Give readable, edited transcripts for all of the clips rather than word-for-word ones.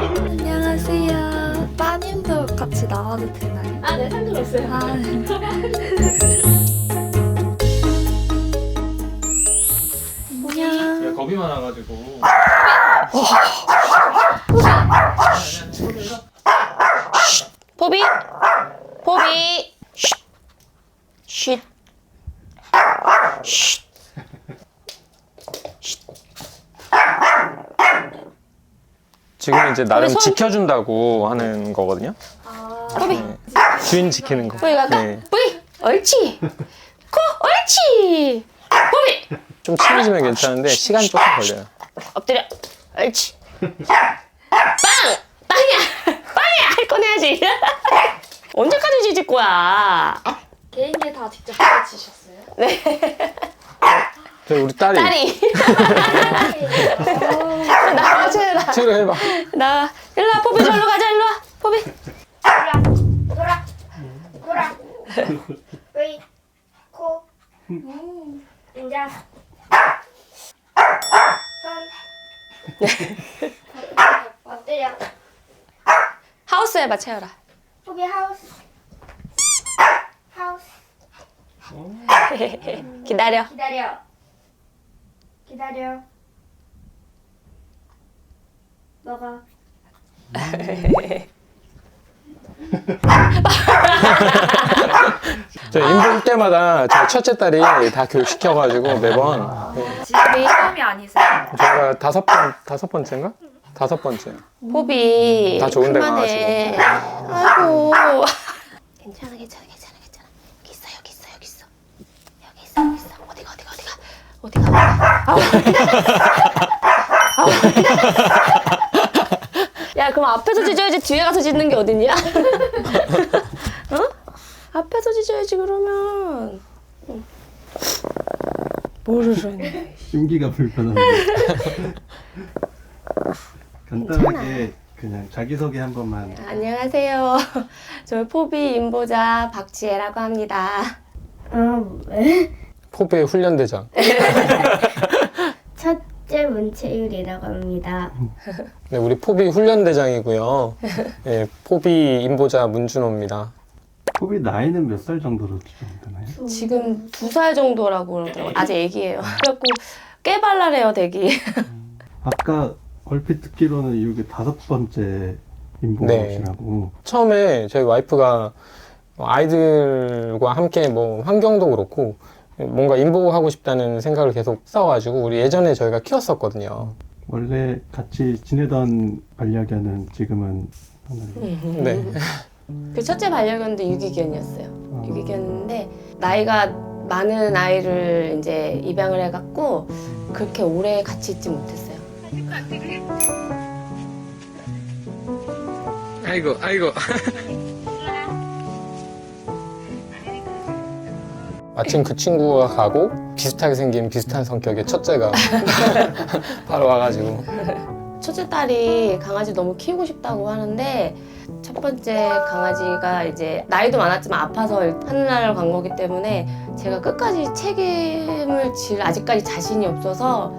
안녕하세요. 따님도 같이 나와도 되나요? 아, 네, 상관없어요. 아, 네. 안녕. 얘 겁이 많아가지고. 포비! 포비! 쉿! 쉿! 지금 이제 나름 손- 지켜준다고 하는 거거든요. 포비! 네. 주인 지키는 거. 포비 갈까? 네. 포비! 옳지! 코! 옳지! 포비! 좀 친해지면 괜찮은데 시간 조금 걸려요. 엎드려! 옳지! 빵! 빵이야! 빵이야! 할 건 해야지! 언제까지 짖을 거야? 개인기 다 직접 가르치셨어요? 우리 딸이 딸이! 나와, 채연아. 치료 해봐. 나 일로 와, 포비 저리로 가자. 일로 와, 포비. 돌아 의 코 인자 손 엎드려 하우스 해봐, 채열아. 포기 하우스 기다려. 기다려 먹어 저 인볼 때마다 저 첫째 딸이 다 교육시켜가지고 매번 지금이 처음이 아니세요? 제가 다섯 번째인가? 다섯 번째. 포비. 다 좋은 데 그만해. 아이고. 괜찮아. 여기 있어. 어디가. 야, 그럼 앞에서 짖어야지 뒤에 가서 짖는 게 어딨냐? 어? 앞에서 짖어야지 그러면. 모르겠네. 심기가 불편한데. 간단하게 그냥 자기소개 한 번만. 안녕하세요. 저 포비 임보자 박지혜라고 합니다. 왜? 포비의 훈련대장. 첫째 문채율이라고 합니다 네, 우리 포비 훈련대장이고요. 네, 포비 인보자 문준호입니다. 포비 나이는 몇 살 정도로 추정되나요? 지금 2살 정도라고 그러더라고요. 아직 애기예요. 그래갖고 깨발랄해요, 되게. 아까 얼핏 듣기로는 이게 5번째 인보시라고. 처음에 저희 와이프가 아이들과 함께 뭐 환경도 그렇고 뭔가 인보하고 싶다는 생각을 계속 써가지고 우리 예전에 저희가 키웠었거든요. 원래 같이 지내던 반려견은 지금은 하나를. 네. 그 첫째 반려견도 유기견이었어요. 유기견인데 나이가 많은 아이를 이제 입양을 해갖고 그렇게 오래 같이 있지 못했어요. 아이고. 마침 그 친구가 가고 비슷하게 생긴 비슷한 성격의 첫째가 바로 와가지고 첫째 딸이 강아지 너무 키우고 싶다고 하는데 첫 번째 강아지가 이제 나이도 많았지만 아파서 하늘나라를 간 거기 때문에 제가 끝까지 책임을 질 아직까지 자신이 없어서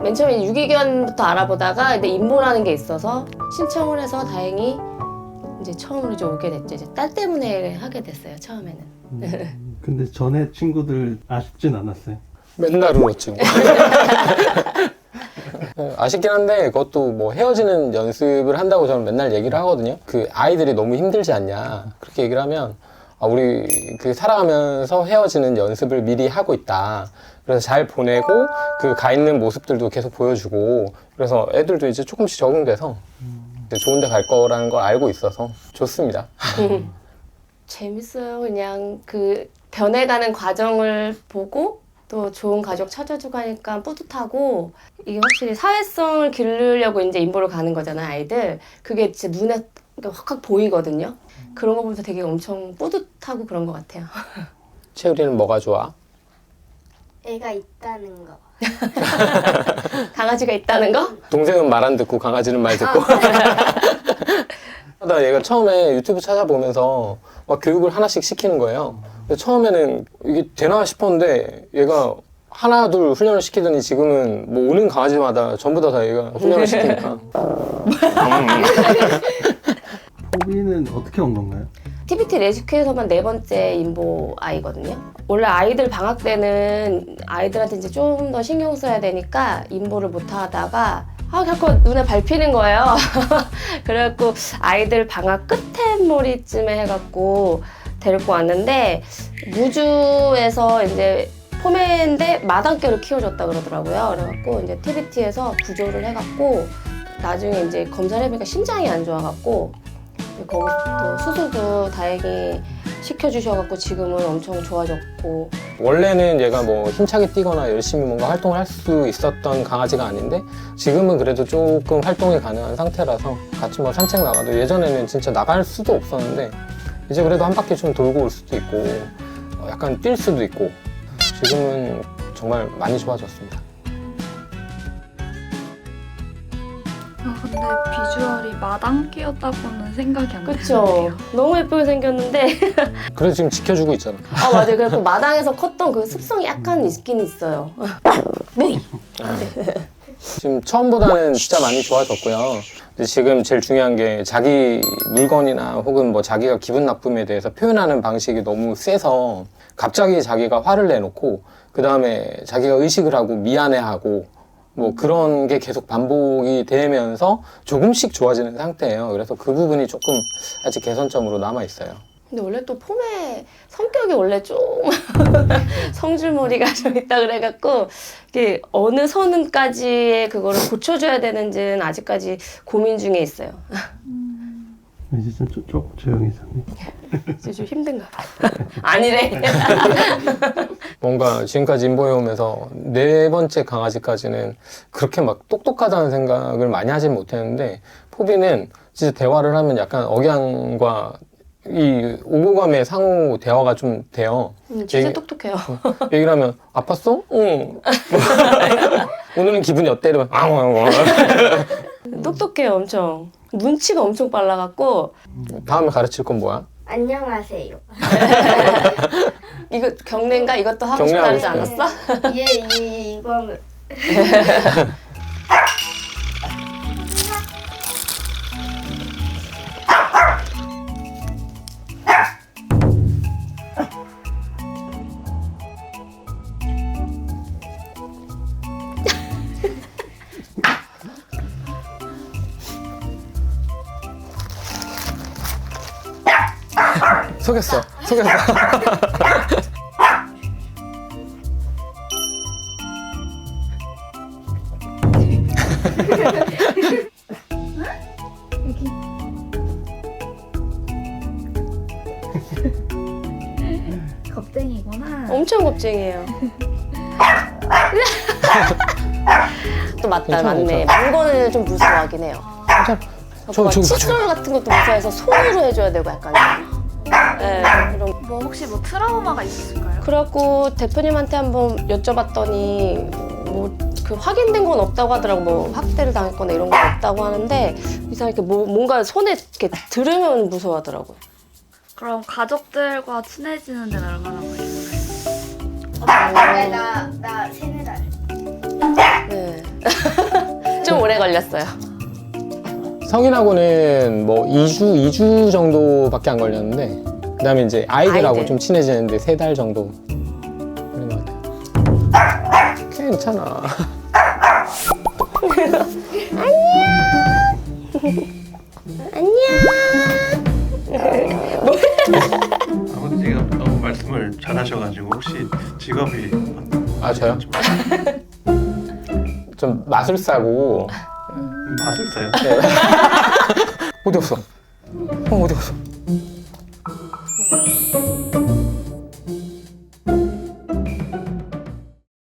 맨 처음에 유기견부터 알아보다가 근데 인보라는 게 있어서 신청을 해서 다행히 이제 처음으로 이제 오게 됐죠. 이제 딸 때문에 하게 됐어요. 처음에는. 근데 전에 친구들 아쉽진 않았어요. 맨날 울었죠. 아쉽긴 한데 그것도 뭐 헤어지는 연습을 한다고 저는 맨날 얘기를 하거든요. 그 아이들이 너무 힘들지 않냐 그렇게 얘기를 하면 우리 그 살아가면서 헤어지는 연습을 미리 하고 있다. 그래서 잘 보내고 그 가 있는 모습들도 계속 보여주고 그래서 애들도 이제 조금씩 적응돼서 이제 좋은 데 갈 거라는 걸 알고 있어서 좋습니다. 재밌어요. 그냥 그 변해가는 과정을 보고 또 또 좋은 가족 찾아주고 하니까 뿌듯하고 이게 확실히 사회성을 기르려고 이제 인보를 가는 거잖아요, 아이들. 그게 진짜 눈에 확확 보이거든요. 그런 거 보면서 되게 엄청 뿌듯하고 그런 것 같아요. 채율이는 뭐가 좋아? 애가 있다는 거. 강아지가 있다는 거? 동생은 말 안 듣고 강아지는 말 듣고. 나 얘가 처음에 유튜브 찾아보면서 막 교육을 하나씩 시키는 거예요. 근데 처음에는 이게 되나 싶었는데 얘가 하나 둘 훈련을 시키더니 지금은 뭐 오는 강아지마다 전부 다 얘가 훈련을 시키니까. 포비는 어떻게 온 건가요? TBT 레스큐에서만 4번째 인보 아이거든요. 원래 아이들 방학 때는 아이들한테 이제 좀 더 신경 써야 되니까 인보를 못 하다가 자꾸 눈에 밟히는 거예요. 그래갖고 아이들 방학 끝에머리쯤에 해갖고 데리고 왔는데 무주에서 이제 포메인데 마당개를 키워줬다 그러더라고요. 그래갖고 이제 TBT에서 구조를 해갖고 나중에 이제 검사를 해보니까 심장이 안 좋아갖고 거기서 수술도 다행히 시켜주셔갖고 지금은 엄청 좋아졌고. 원래는 얘가 뭐 힘차게 뛰거나 열심히 뭔가 활동을 할 수 있었던 강아지가 아닌데 지금은 그래도 조금 활동이 가능한 상태라서 같이 뭐 산책 나가도 예전에는 진짜 나갈 수도 없었는데 이제 그래도 한 바퀴 좀 돌고 올 수도 있고 약간 뛸 수도 있고 지금은 정말 많이 좋아졌습니다. 근데 비주얼이 마당끼였다고는 생각이 안 그쵸? 드는데요. 너무 예쁘게 생겼는데 그래서 지금 지켜주고 있잖아. 맞아요. 그래서 마당에서 컸던 그 습성이 약간 있긴 있어요. 뭐이? 지금 처음보다는 진짜 많이 좋아졌고요. 근데 지금 제일 중요한 게 자기 물건이나 혹은 뭐 자기가 기분 나쁨에 대해서 표현하는 방식이 너무 세서 갑자기 자기가 화를 내놓고 그 다음에 자기가 의식을 하고 미안해하고 뭐 그런 게 계속 반복이 되면서 조금씩 좋아지는 상태예요. 그래서 그 부분이 조금 아직 개선점으로 남아있어요. 근데 원래 또 폼의 성격이 원래 좀 성줄머리가 좀 있다 그래갖고 이게 어느 선까지의 그거를 고쳐줘야 되는지는 아직까지 고민 중에 있어요. 이제 좀 조용해졌네. 이제 좀 힘든가 봐. 아니래. 뭔가 지금까지 인보해오면서 4번째 강아지까지는 그렇게 막 똑똑하다는 생각을 많이 하진 못했는데 포비는 진짜 대화를 하면 약간 억양과 이 오고감의 상호 대화가 좀 돼요. 진짜 얘기- 똑똑해요. 얘기를 하면 아팠어? 응. 오늘은 기분이 어때? 이러면 앙. 똑똑해요, 엄청. 눈치가 엄청 빨라갖고 다음에 가르칠 건 뭐야? 안녕하세요. 이거 경례인가? 이것도 하고 경례하고 싶다 하지 싶어요. 않았어? 이거는 속였어. 겁쟁이구나. 엄청 겁쟁이에요. 또 맞다, 괜찮아, 맞네. 괜찮아. 물건을 좀 무서워하긴 해요. 저기 봐, 칫솔 같은 것도 무서워해서 손으로 해줘야 되고 약간. 네, 그럼 뭐 혹시 뭐 트라우마가 있으실까요? 그래갖고 대표님한테 한번 여쭤봤더니 뭐 그 확인된 건 없다고 하더라고. 뭐 학대를 당했거나 이런 건 없다고 하는데 이상하게 뭔가 손에 이렇게 들으면 무서워하더라고요. 그럼 가족들과 친해지는 데는 얼마나 걸리나요? 나 3달. 네. 좀 오래 걸렸어요. 성인하고는 뭐 2주 정도밖에 안 걸렸는데 그 다음에 이제 아이들하고 아이들. 좀 친해지는데 3달 정도 걸린 것 같아요. 괜찮아. 아버지가 너무 말씀을 잘하셔가지고 혹시 직업이 아 저요? 좀 마술사고 마술사요? 어디 갔어? 어디 갔어?